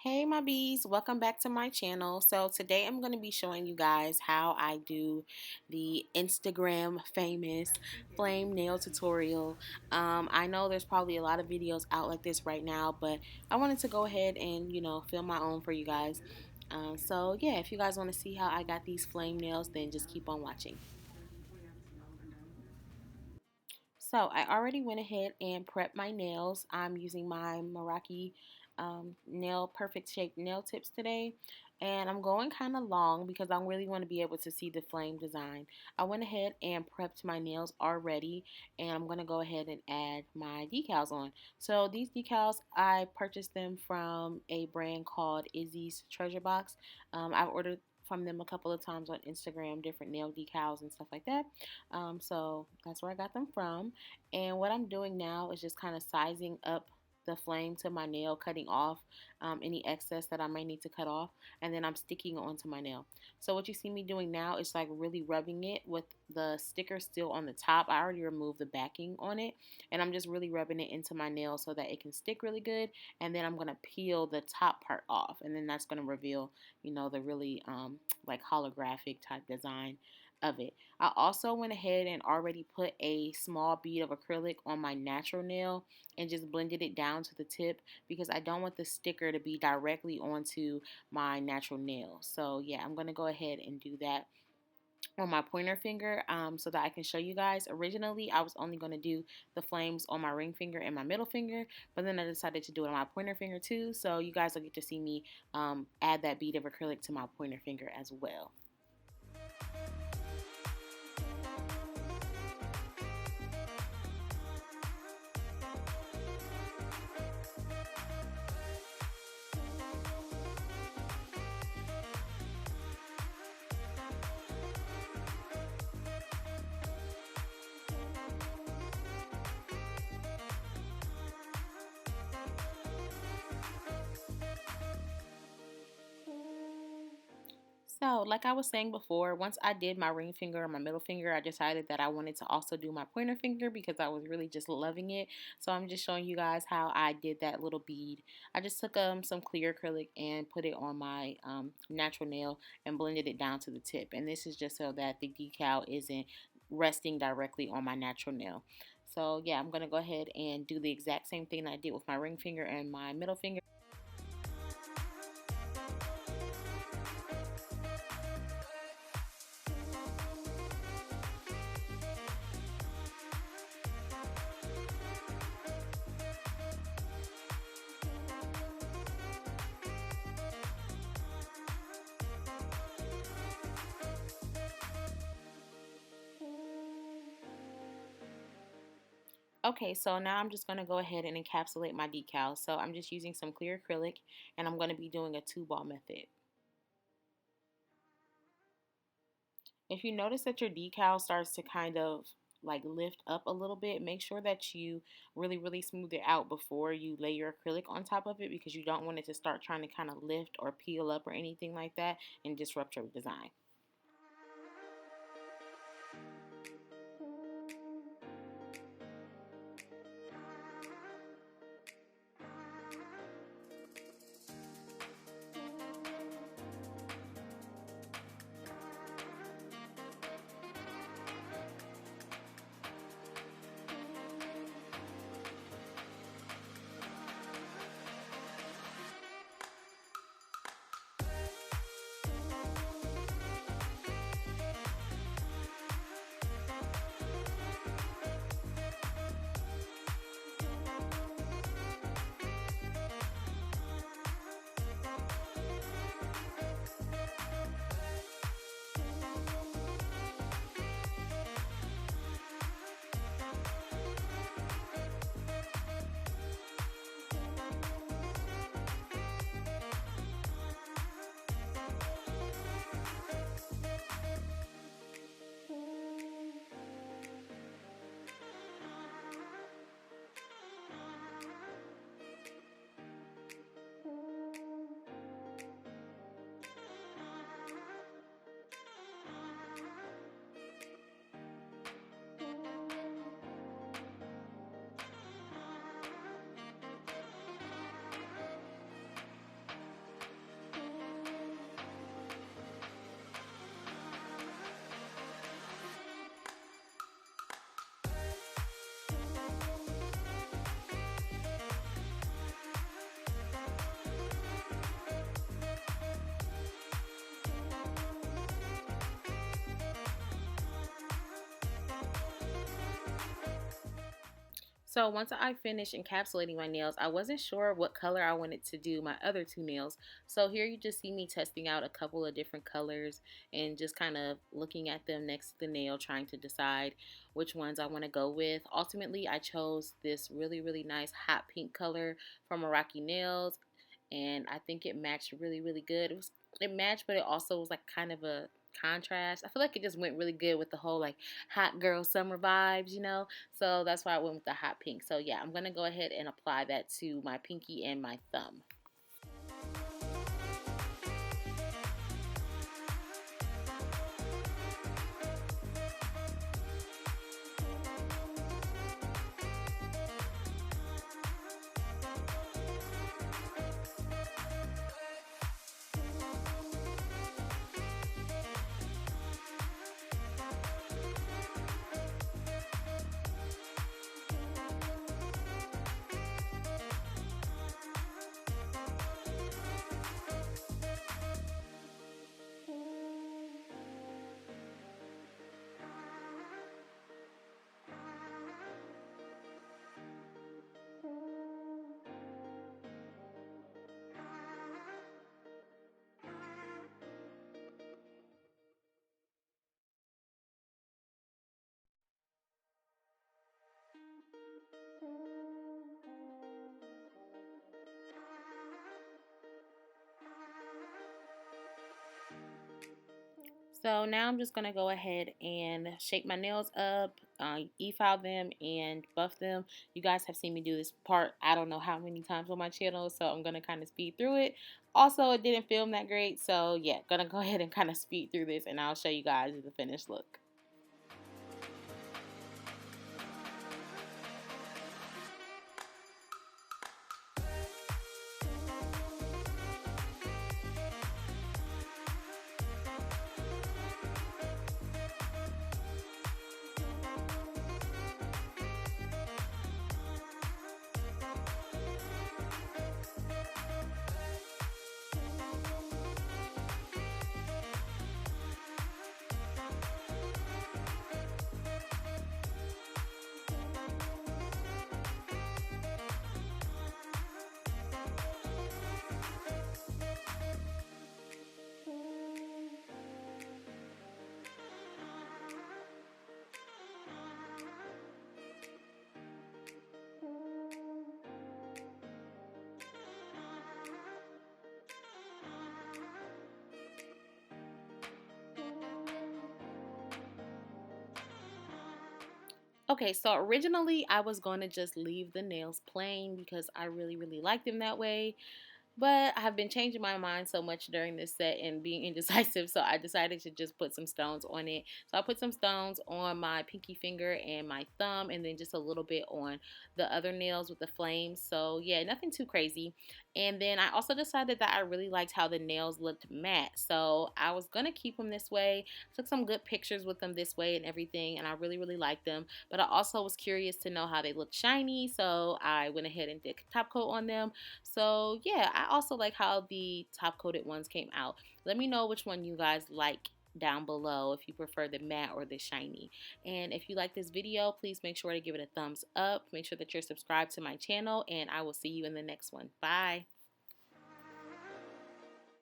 Hey my bees, welcome back to my channel. So today I'm going to be showing you guys how I do the Instagram famous flame nail tutorial. I know there's probably a lot of videos out like this right now, but I wanted to go ahead and film my own for you guys. So yeah, if you guys want to see how I got these flame nails, then just keep on watching. So I already went ahead and prepped my nails. I'm using my Meraki nail perfect shape nail tips today, and I'm going kind of long because I really want to be able to see the flame design. I went ahead and prepped my nails already, and I'm going to go ahead and add my decals on. So these decals, I purchased them from a brand called Izzy's Treasure Box. I've ordered from them a couple of times on Instagram, different nail decals and stuff like that. So that's where I got them from. And what I'm doing now is just kind of sizing up the flame to my nail, cutting off any excess that I might need to cut off, and then I'm sticking it onto my nail. So what you see me doing now is like really rubbing it with the sticker still on the top. I already removed the backing on it, and I'm just really rubbing it into my nail so that it can stick really good, and then I'm going to peel the top part off, and then that's going to reveal, the really like holographic type design of it. I also went ahead and already put a small bead of acrylic on my natural nail and just blended it down to the tip because I don't want the sticker to be directly onto my natural nail. So yeah, I'm going to go ahead and do that on my pointer finger so that I can show you guys. Originally, I was only going to do the flames on my ring finger and my middle finger, but then I decided to do it on my pointer finger too, so you guys will get to see me add that bead of acrylic to my pointer finger as well. So, like I was saying before, once I did my ring finger and my middle finger, I decided that I wanted to also do my pointer finger because I was really just loving it. So I'm just showing you guys how I did that little bead. I just took some clear acrylic and put it on my natural nail and blended it down to the tip. And this is just so that the decal isn't resting directly on my natural nail. So yeah, I'm going to go ahead and do the exact same thing I did with my ring finger and my middle finger. Okay, so now I'm just going to go ahead and encapsulate my decals. So I'm just using some clear acrylic, and I'm going to be doing a 2-ball method. If you notice that your decal starts to kind of like lift up a little bit, make sure that you really smooth it out before you lay your acrylic on top of it because you don't want it to start trying to kind of lift or peel up or anything like that and disrupt your design. So once I finished encapsulating my nails, I wasn't sure what color I wanted to do my other two nails. So here you just see me testing out a couple of different colors and just kind of looking at them next to the nail, trying to decide which ones I want to go with. Ultimately, I chose this really, really nice hot pink color from Meraki Nails, and I think it matched really, really good. It matched, but it also was like kind of a contrast. I feel like it just went really good with the whole like hot girl summer vibes, you know? So that's why I went with the hot pink. So yeah, I'm going to go ahead and apply that to my pinky and my thumb. So now I'm just going to go ahead and shape my nails up, e-file them, and buff them. You guys have seen me do this part I don't know how many times on my channel, so I'm going to kind of speed through it. Also, it didn't film that great, so yeah, going to go ahead and kind of speed through this, and I'll show you guys the finished look. Okay, so originally I was going to just leave the nails plain because I really, really like them that way. But I have been changing my mind so much during this set and being indecisive, so I decided to just put some stones on it. So I put some stones on my pinky finger and my thumb, and then just a little bit on the other nails with the flames. So yeah, nothing too crazy. And then I also decided that I really liked how the nails looked matte. So I was going to keep them this way. Took some good pictures with them this way and everything, and I really, really liked them. But I also was curious to know how they look shiny, so I went ahead and did top coat on them. So yeah, I also like how the top coated ones came out. Let me know which one you guys like down below, if you prefer the matte or the shiny. And if you like this video, please make sure to give it a thumbs up. Make sure that you're subscribed to my channel, and I will see you in the next one. Bye.